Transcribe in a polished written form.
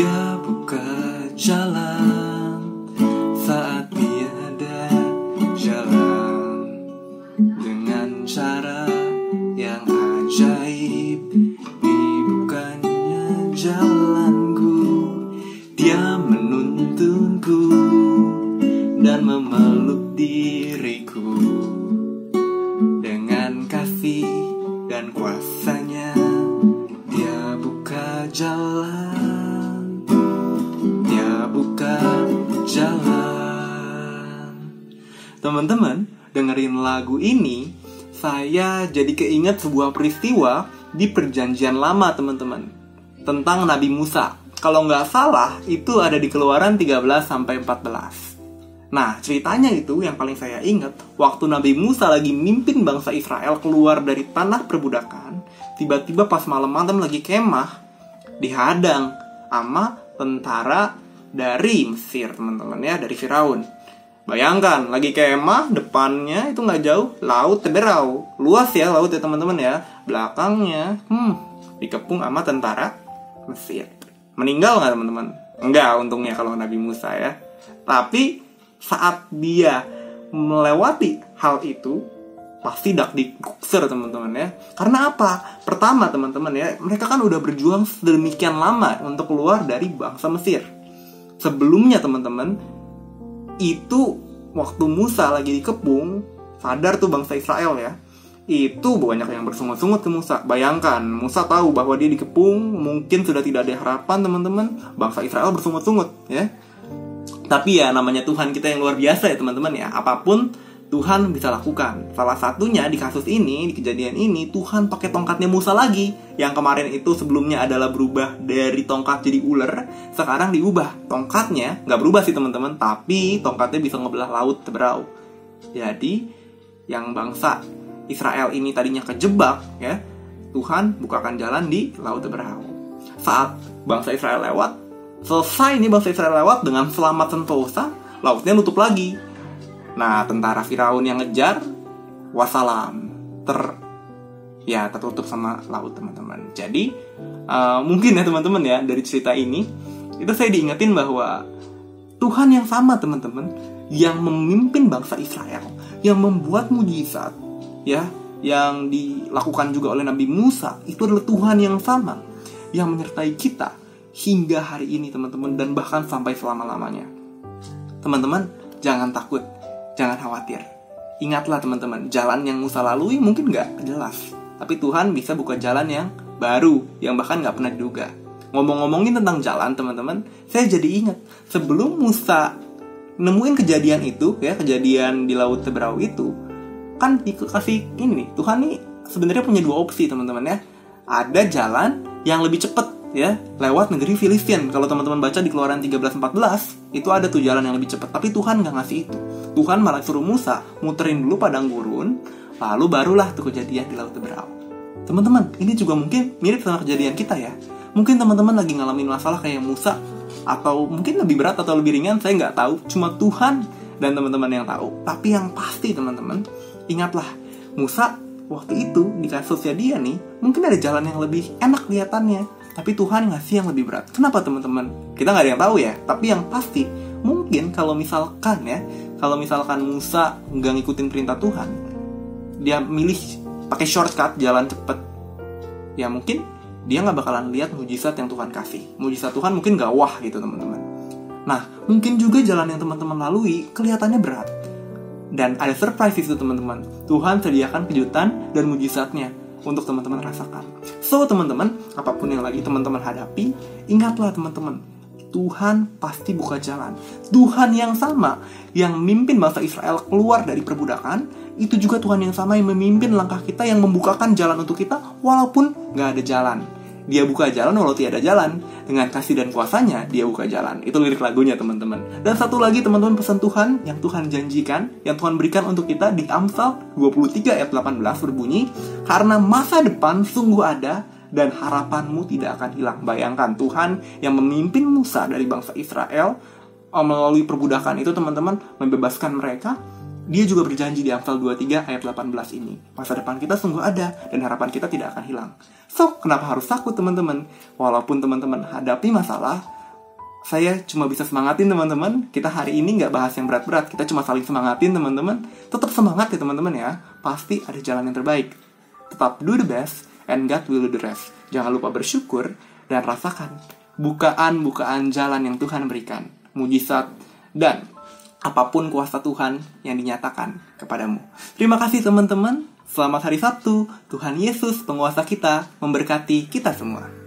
Dia buka jalan saat tiada jalan, dengan cara yang ajaib. Ini bukannya jalanku, dia menuntunku dan memeluk diriku dengan kasih dan kuasanya. Dia buka jalan, dia buka jalan. Teman-teman, dengerin lagu ini, saya jadi keinget sebuah peristiwa di Perjanjian Lama, teman-teman, tentang Nabi Musa. Kalau nggak salah, itu ada di Keluaran 13-14. Nah, ceritanya itu yang paling saya ingat, waktu Nabi Musa lagi mimpin bangsa Israel keluar dari tanah perbudakan, tiba-tiba pas malam-malam lagi kemah, dihadang sama tentara dari Mesir, teman-teman ya, dari Firaun. Bayangkan, lagi kemah, depannya itu nggak jauh, laut Teberau. Luas ya laut ya teman-teman ya. Belakangnya, dikepung sama tentara Mesir. Meninggal nggak teman-teman? Enggak, untungnya kalau Nabi Musa ya. Tapi saat dia melewati hal itu, pasti dak dikukser teman-teman ya. Karena apa? Pertama teman-teman ya, mereka kan udah berjuang sedemikian lama untuk keluar dari bangsa Mesir. Sebelumnya teman-teman, itu waktu Musa lagi dikepung, sadar tuh bangsa Israel ya, itu banyak yang bersungut-sungut ke Musa. Bayangkan, Musa tahu bahwa dia dikepung, mungkin sudah tidak ada harapan teman-teman. Bangsa Israel bersungut-sungut ya. Tapi ya namanya Tuhan kita yang luar biasa ya teman-teman ya. Apapun Tuhan bisa lakukan. Salah satunya di kasus ini, di kejadian ini, Tuhan pakai tongkatnya Musa lagi. Yang kemarin itu sebelumnya adalah berubah dari tongkat jadi ular, sekarang diubah. Tongkatnya nggak berubah sih teman-teman, tapi tongkatnya bisa ngebelah laut Teberau. Jadi yang bangsa Israel ini tadinya kejebak ya, Tuhan bukakan jalan di laut Teberau. Saat bangsa Israel lewat, selesai nih bangsa Israel lewat dengan selamat sentosa, lautnya nutup lagi. Nah, tentara Firaun yang ngejar, wassalam, tertutup sama laut teman-teman. Jadi mungkin ya teman-teman ya, dari cerita ini itu saya diingetin bahwa Tuhan yang sama teman-teman, yang memimpin bangsa Israel, yang membuat mujizat ya, yang dilakukan juga oleh Nabi Musa, itu adalah Tuhan yang sama yang menyertai kita hingga hari ini teman-teman, dan bahkan sampai selama-lamanya. Teman-teman, jangan takut, jangan khawatir. Ingatlah teman-teman, jalan yang Musa lalui mungkin gak jelas, tapi Tuhan bisa buka jalan yang baru, yang bahkan gak pernah diduga. Ngomong-ngomongin tentang jalan teman-teman, saya jadi ingat, sebelum Musa nemuin kejadian itu ya, kejadian di Laut Teberau itu, kan dikasih ini nih, Tuhan nih sebenarnya punya dua opsi teman-teman ya. Ada jalan yang lebih cepat ya, lewat negeri Filistin. Kalau teman-teman baca di Keluaran 13-14, itu ada tuh jalan yang lebih cepat. Tapi Tuhan gak ngasih itu. Tuhan malah suruh Musa muterin dulu padang gurun, lalu barulah tuh kejadian di Laut Teberau. Teman-teman, ini juga mungkin mirip sama kejadian kita ya. Mungkin teman-teman lagi ngalamin masalah kayak Musa, atau mungkin lebih berat atau lebih ringan, saya nggak tahu. Cuma Tuhan dan teman-teman yang tahu. Tapi yang pasti teman-teman, ingatlah, Musa waktu itu di kasusnya dia nih, mungkin ada jalan yang lebih enak kelihatannya, tapi Tuhan ngasih yang lebih berat. Kenapa teman-teman? Kita nggak ada yang tahu ya. Tapi yang pasti, mungkin kalau misalkan Musa nggak ngikutin perintah Tuhan, dia milih pakai shortcut jalan cepet, ya mungkin dia nggak bakalan lihat mujizat yang Tuhan kasih. Mujizat Tuhan mungkin nggak wah gitu teman-teman. Nah, mungkin juga jalan yang teman-teman lalui kelihatannya berat, dan ada surprise itu teman-teman. Tuhan sediakan kejutan dan mujizatnya untuk teman-teman rasakan. So teman-teman, apapun yang lagi teman-teman hadapi, ingatlah teman-teman, Tuhan pasti buka jalan. Tuhan yang sama yang memimpin bangsa Israel keluar dari perbudakan, itu juga Tuhan yang sama yang memimpin langkah kita, yang membukakan jalan untuk kita walaupun gak ada jalan. Dia buka jalan walau tiada jalan. Dengan kasih dan kuasanya, dia buka jalan. Itu lirik lagunya teman-teman. Dan satu lagi teman-teman, pesan Tuhan yang Tuhan janjikan, yang Tuhan berikan untuk kita di Amsal 23 ayat 18 berbunyi, karena masa depan sungguh ada dan harapanmu tidak akan hilang. Bayangkan, Tuhan yang memimpin Musa dari bangsa Israel melalui perbudakan itu teman-teman, membebaskan mereka. Dia juga berjanji di Amsal 23 ayat 18 ini, masa depan kita sungguh ada dan harapan kita tidak akan hilang. So, kenapa harus takut teman-teman? Walaupun teman-teman hadapi masalah, saya cuma bisa semangatin teman-teman. Kita hari ini nggak bahas yang berat-berat, kita cuma saling semangatin teman-teman. Tetap semangat ya teman-teman ya, pasti ada jalan yang terbaik. Tetap do the best, and God will do the rest. Jangan lupa bersyukur dan rasakan bukaan-bukaan jalan yang Tuhan berikan, mujizat, dan apapun kuasa Tuhan yang dinyatakan kepadamu. Terima kasih teman-teman. Selamat hari Sabtu. Tuhan Yesus, penguasa kita, memberkati kita semua.